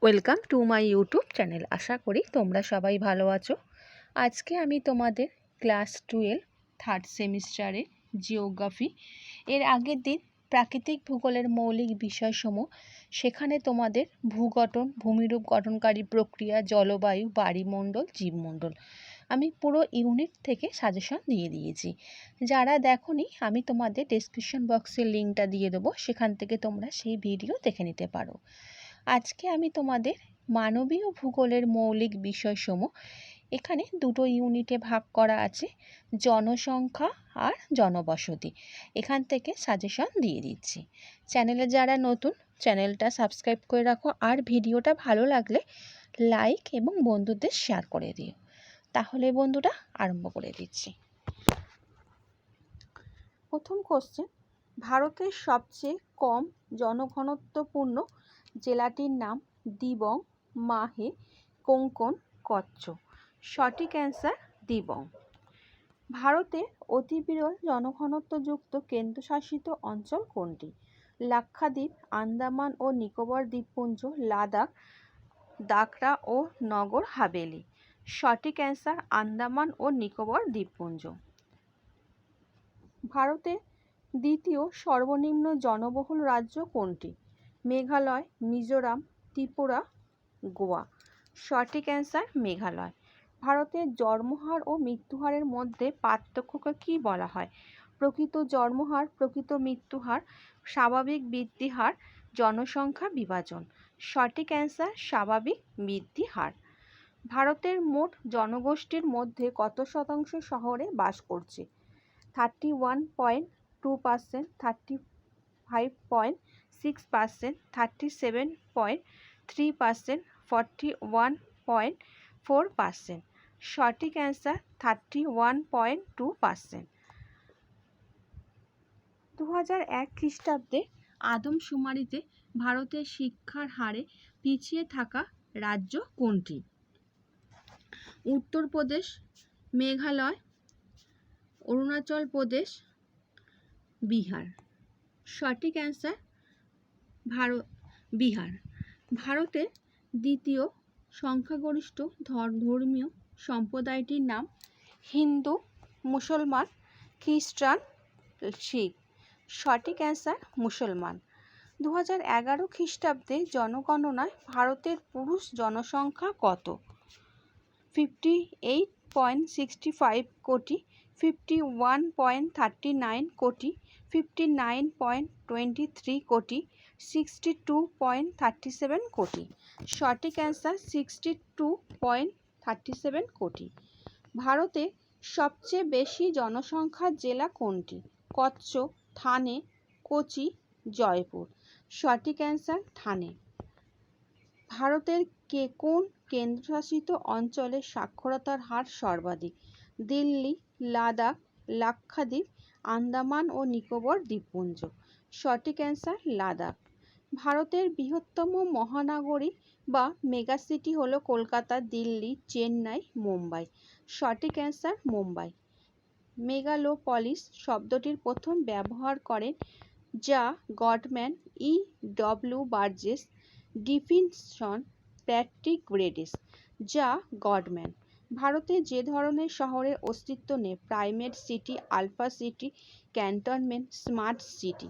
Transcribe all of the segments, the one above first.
Welcome to my YouTube channel. আশা করি তোমরা সবাই ভালো আছো। আজকে আমি তোমাদের ক্লাস 12 থার্ড সেমিস্টারে জিওগ্রাফি এর আগের দিন প্রাকৃতিক ভূগোলের মৌলিক বিষয়সমূহ, সেখানে তোমাদের ভূগঠন, ভূমিরূপ গঠনকারী প্রক্রিয়া, জলবায়ু, বায়ুমণ্ডল, জীবমণ্ডল, আমি পুরো ইউনিট থেকে সাজেশন দিয়ে দিয়েছি। যারা দেখোনি, আমি তোমাদের ডেসক্রিপশন বক্সের লিঙ্কটা দিয়ে দেবো, সেখান থেকে তোমরা সেই ভিডিও দেখে নিতে পারো। আজকে আমি তোমাদের মানবীয় ভূগোলের মৌলিক বিষয়সমূহ, এখানে দুটো ইউনিটে ভাগ করা আছে, জনসংখ্যা আর জনবসতি, এখান থেকে সাজেশন দিয়ে দিচ্ছি। চ্যানেলে যারা নতুন, চ্যানেলটা সাবস্ক্রাইব করে রাখো, আর ভিডিওটা ভালো লাগলে লাইক এবং বন্ধুদের শেয়ার করে দিও। তাহলে বন্ধুরা আরম্ভ করে দিচ্ছি। প্রথম কোশ্চেন, ভারতের সবচেয়ে কম জনঘনত্বপূর্ণ জেলাটির নাম দিবং, মাহে, কোঙ্কণ, কচ্ছ। সঠিক অ্যান্সার দিবং। ভারতের অতি বিরল জনঘনত্বযুক্ত কেন্দ্রশাসিত অঞ্চল কোনটি? লাক্ষাদ্বীপ, আন্দামান ও নিকোবর দ্বীপপুঞ্জ, লাদাখ, দাদরা ও নগর হাভেলি। সঠিক অ্যান্সার আন্দামান ও নিকোবর দ্বীপপুঞ্জ। ভারতের দ্বিতীয় সর্বনিম্ন জনবহুল রাজ্য কোনটি? মেঘালয়, মিজোরাম, ত্রিপুরা, গোয়া। সঠিক অ্যান্সার মেঘালয়। ভারতের জন্মহার ও মৃত্যুহারের মধ্যে পার্থক্যকে কী বলা হয়? প্রকৃত জন্মহার, প্রকৃত মৃত্যুহার, স্বাভাবিক বৃদ্ধি হার, জনসংখ্যা বিভাজন। সঠিক অ্যান্সার স্বাভাবিক বৃদ্ধি হার। ভারতের মোট জনগোষ্ঠীর মধ্যে কত শতাংশ শহরে বাস করছে? 31.2%, 35.6%, 37.3%, 41.4%। সঠিক অ্যান্সার 31.2%। 2001 খ্রিস্টাব্দে আদমশুমারিতে ভারতের শিক্ষার হারে পিছিয়ে থাকা রাজ্য কোনটি? উত্তরপ্রদেশ, মেঘালয়, অরুণাচল প্রদেশ, বিহার। সঠিক অ্যান্সার বিহার। ভারতের দ্বিতীয় সংখ্যাগরিষ্ঠ ধর্মীয় সম্প্রদায়টির নাম হিন্দু, মুসলমান, খ্রিস্টান, শিখ। সঠিক অ্যান্সার মুসলমান। 2011 খ্রিস্টাব্দে জনগণনায় ভারতের পুরুষ জনসংখ্যা কত? 58.65 কোটি, 51.39 কোটি, 59.23 কোটি, 62.37 কোটি। সঠিক অ্যান্সার 62.37 কোটি। ভারতে সবচেয়ে বেশি জনসংখ্যার জেলা কোনটি? কচ্ছ, থানে, কোচি, জয়পুর। সঠিক অ্যান্সার থানে। ভারতের কোন কেন্দ্রশাসিত অঞ্চলে সাক্ষরতার হার সর্বাধিক? দিল্লি, লাদাখ, লাক্ষাদ্বীপ, আন্দামান ও নিকোবর দ্বীপপুঞ্জ। সঠিক অ্যান্সার লাদাখ। ভারতের বৃহত্তম মহানগরী বা মেগাসিটি হলো কলকাতা, দিল্লি, চেন্নাই, মুম্বাই। সঠিক অ্যান্সার মুম্বাই। মেগালোপলিস শব্দটির প্রথম ব্যবহার করেন যা Gottmann, E.W. Burgess, definition, Patrick Geddes. যা গডম্যান। ভারতে যে ধরনের শহরের অস্তিত্ব নেই? Primate city, alpha city, cantonment, smart city.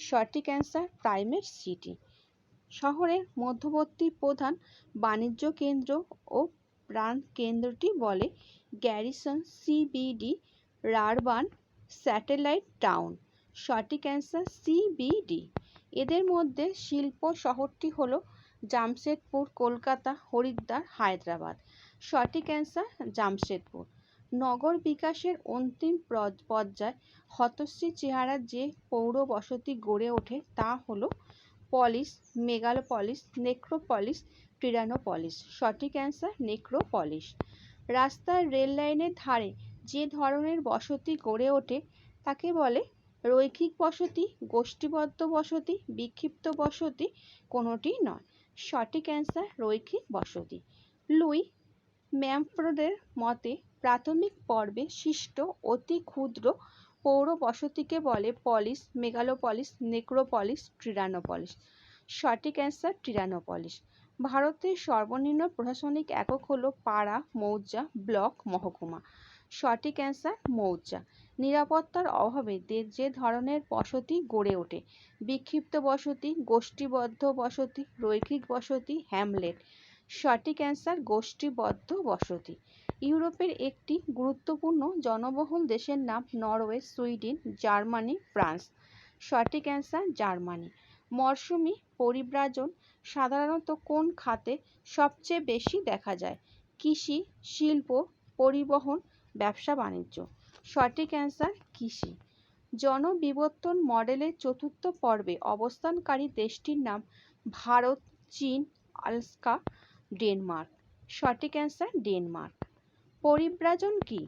সঠিক অ্যান্সার প্রাইমেট সিটি। শহরের মধ্যবর্তী প্রধান বাণিজ্য কেন্দ্র ও প্রাণ কেন্দ্রটি বলে garrison, CBD, rurban, satellite town. সঠিক অ্যান্সার সিবিডি। এদের মধ্যে শিল্প শহরটি হলো জামশেদপুর, কলকাতা, হরিদ্বার, হায়দ্রাবাদ। সঠিক অ্যান্সার জামশেদপুর। নগর বিকাশের অন্তিম পর্যায়ে হতশ্রী চেহারা যে পৌর বসতি গড়ে ওঠে তা হলো পলিস, মেগালোপলিস, নেক্রোপলিস, টিরানোপলিস। সঠিক অ্যান্সার নেক্রোপলিস। রাস্তার রেল লাইনের ধারে যে ধরনের বসতি গড়ে ওঠে তাকে বলে রৈখিক বসতি, গোষ্ঠীবদ্ধ বসতি, বিক্ষিপ্ত বসতি, কোনোটি নয়। সঠিক অ্যান্সার রৈখিক বসতি। লুই ম্যামফোর্ডের মতে প্রাথমিক পর্বে সৃষ্ট অতি ক্ষুদ্র পৌর বসতিকে বলে পলিস, মেগালোপলিস, নেক্রোপলিস, টিরানোপলিস। সঠিক অ্যান্সার টিরানোপলিস। ভারতের সর্বনিম্ন প্রশাসনিক একক হলো পাড়া, মৌজা, ব্লক, মহকুমা। সঠিক অ্যান্সার মৌজা। নিরাপত্তার অভাবে যে ধরনের বসতি গড়ে ওঠে? বিক্ষিপ্ত বসতি, গোষ্ঠীবদ্ধ বসতি, রৈখিক বসতি, হ্যামলেট। সঠিক অ্যান্সার গোষ্ঠীবদ্ধ বসতি। ইউরোপের একটি গুরুত্বপূর্ণ জনবহুল দেশের নাম? Norway, Sweden, Germany, France. সঠিক অ্যান্সার জার্মানি। মরশুমি পরিব্রাজন সাধারণত কোন খাতে সবচেয়ে বেশি দেখা যায়? কৃষি, শিল্প, পরিবহন, ব্যবসা বাণিজ্য। সঠিক অ্যান্সার কৃষি। জনবিবর্তন মডেলের চতুর্থ পর্বে অবস্থানকারী দেশটির নাম? ভারত, চীন, আলাস্কা, ডেনমার্ক। সঠিক অ্যান্সার ডেনমার্ক। পরিব্রাজন কি?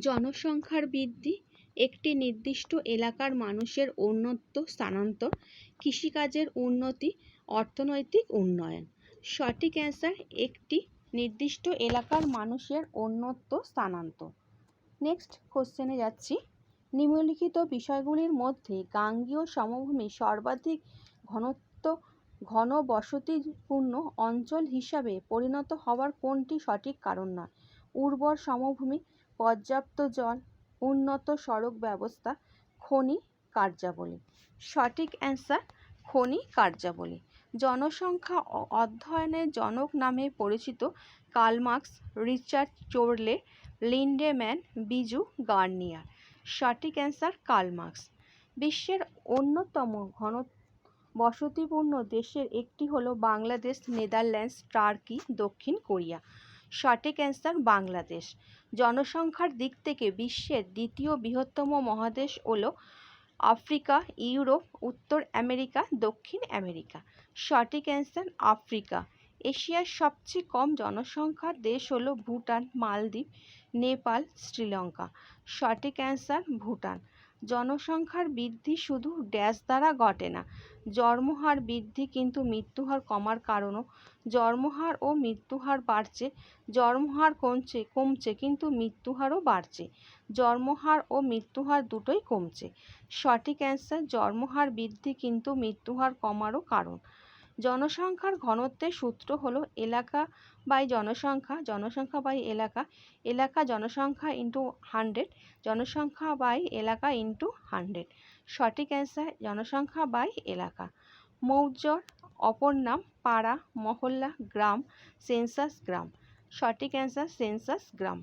জনসংখ্যার বৃদ্ধি, একটি নির্দিষ্ট এলাকার মানুষের অন্যত্র স্থানান্তর, কৃষিকাজের উন্নতি, অর্থনৈতিক উন্নয়ন। সঠিক অ্যান্সার একটি নির্দিষ্ট এলাকার মানুষের অন্যত্র স্থানান্তর। নেক্সট কোশ্চেনে যাচ্ছি। নিম্নলিখিত বিষয়গুলির মধ্যে গাঙ্গেয় সমভূমি সর্বাধিক ঘনবসতিপূর্ণ অঞ্চল হিসাবে পরিণত হওয়ার কোনটি সঠিক কারণ নয়? উর্বর সমভূমি, পর্যাপ্ত জল, উন্নত সড়ক ব্যবস্থা, খনি কার্যাবলী। সঠিক অ্যান্সার খনি কার্যাবলী। জনসংখ্যা অধ্যয়নের জনক নামে পরিচিত? Karl Marx, Richard Chorley, Lindeman, Beaujeu Garnier. সঠিক অ্যান্সার কার্ল মার্কস। বিশ্বের অন্যতম ঘনবসতিপূর্ণ দেশের একটি হলো বাংলাদেশ, নেদারল্যান্ডস, টার্কি, দক্ষিণ কোরিয়া। সঠিক অ্যান্সার বাংলাদেশ। জনসংখ্যার দিক থেকে বিশ্বের দ্বিতীয় বৃহত্তম মহাদেশ হলো আফ্রিকা, ইউরোপ, উত্তর আমেরিকা, দক্ষিণ আমেরিকা। সঠিক অ্যান্সার আফ্রিকা। এশিয়ার সবচেয়ে কম জনসংখ্যার দেশ হলো ভুটান, মালদ্বীপ, নেপাল, শ্রীলঙ্কা। সঠিক অ্যান্সার ভুটান। জনসংখ্যার বৃদ্ধি শুধু ড্যাশ দ্বারা ঘটে না। জন্মহার বৃদ্ধি কিন্তু মৃত্যুহার কমার কারণও। জন্মহার ও মৃত্যুহার বাড়ছে, জন্মহার কমছে কিন্তু মৃত্যুহারও বাড়ছে। জন্মহার ও মৃত্যুহার দুটোই কমছে। সঠিক অ্যান্সার জন্মহার বৃদ্ধি কিন্তু মৃত্যুহার কমারও কারণ। জনসংখ্যার ঘনত্বের সূত্র হলো এলাকা বাই জনসংখ্যা, জনসংখ্যা বাই এলাকা, এলাকা জনসংখ্যা ইন্টু 100, জনসংখ্যা বাই এলাকা ইন্টু 100। সঠিক অ্যান্সার জনসংখ্যা বাই এলাকা। মৌজার অপর নাম? পাড়া, মহল্লা, গ্রাম, সেন্সাস গ্রাম। সঠিক অ্যান্সার সেন্সাস গ্রাম।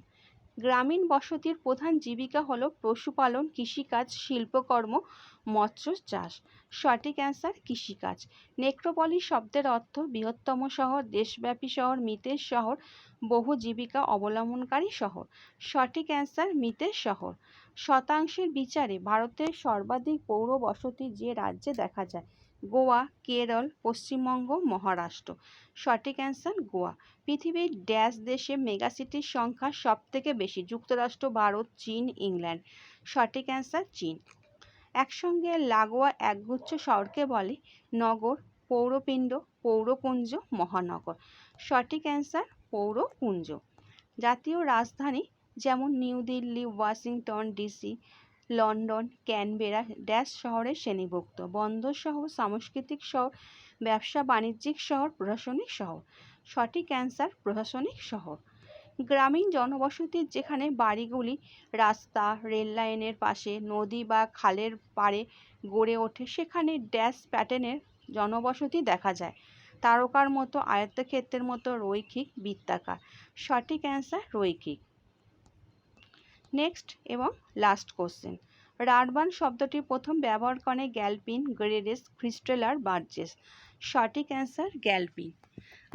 গ্রামীণ বসতির প্রধান জীবিকা হলো পশুপালন, কৃষিকাজ, শিল্পকর্ম, মৎস্য চাষ। সঠিক অ্যান্সার কৃষিকাজ। নেক্রোপলিস শব্দের অর্থ বৃহত্তম শহর, দেশব্যাপী শহর, মৃতের শহর, বহু জীবিকা অবলম্বনকারী শহর। সঠিক অ্যান্সার মৃতের শহর। শতাংশের বিচারে ভারতের সর্বাধিক পৌর বসতি যে রাজ্যে দেখা যায়? গোয়া, কেরল, পশ্চিমবঙ্গ, মহারাষ্ট্র। সঠিক অ্যান্সার গোয়া। পৃথিবীর ড্যাশ দেশে মেগাসিটির সংখ্যা সবথেকে বেশি? যুক্তরাষ্ট্র, ভারত, চীন, ইংল্যান্ড। সঠিক অ্যান্সার চীন। একসঙ্গে লাগোয়া একগুচ্ছ শহরকে বলে? নগর, পৌরপিণ্ড, পৌরপুঞ্জ, মহানগর। সঠিক অ্যান্সার পৌরপুঞ্জ। জাতীয় রাজধানী যেমন new Delhi, Washington DC, London, Canberra dash শহরে শ্রেণীভুক্ত? বন্দর শহর, সাংস্কৃতিক শহর, ব্যবসা বাণিজ্যিক শহর, প্রশাসনিক শহর। সঠিক অ্যান্সার প্রশাসনিক শহর। গ্রামীণ জনবসতির যেখানে বাড়িগুলি রাস্তা, রেললাইনের পাশে, নদী বা খালের পাড়ে গড়ে ওঠে সেখানে ড্যাশ প্যাটার্নের জনবসতি দেখা যায়? তারকার মতো, আয়তক্ষেত্রের মতো, রৈখিক, বৃত্তাকার। সঠিক অ্যান্সার রৈখিক। নেক্সট এবং লাস্ট কোশ্চেন। রারবান শব্দটি প্রথম ব্যবহার করে গ্যালপিন, গ্রেরেস, ক্রিস্টেলার, বার্জেস। সঠিক অ্যান্সার গ্যালপিন।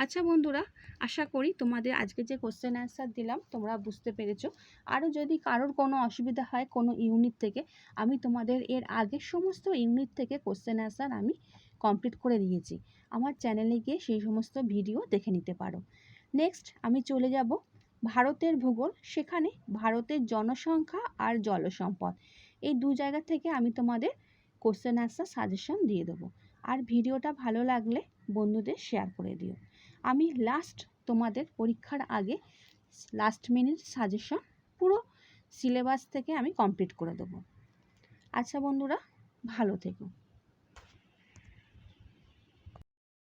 আচ্ছা বন্ধুরা, আশা করি তোমাদের আজকে যে কোশ্চেন অ্যান্সার দিলাম তোমরা বুঝতে পেরেছো। আরও যদি কারোর কোনো অসুবিধা হয় কোনো ইউনিট থেকে, আমি তোমাদের এর আগের সমস্ত ইউনিট থেকে কোশ্চেন অ্যান্সার আমি কমপ্লিট করে দিয়েছি। আমার চ্যানেলে গিয়ে সেই সমস্ত ভিডিও দেখে নিতে পারো। নেক্সট আমি চলে যাব ভারতের ভূগোল। সেখানে ভারতের জনসংখ্যা আর জলসম্পদ এই দু জায়গা থেকে আমি তোমাদের কোশ্চেন অ্যান্সার সাজেশন দিয়ে দেবো। আর ভিডিওটা ভালো লাগলে বন্ধুদের শেয়ার করে দিও। আমি তোমাদের পরীক্ষার আগে লাস্ট মিনিট সাজেশন পুরো সিলেবাস থেকে আমি কমপ্লিট করে দেবো। আচ্ছা বন্ধুরা, ভালো থেকো।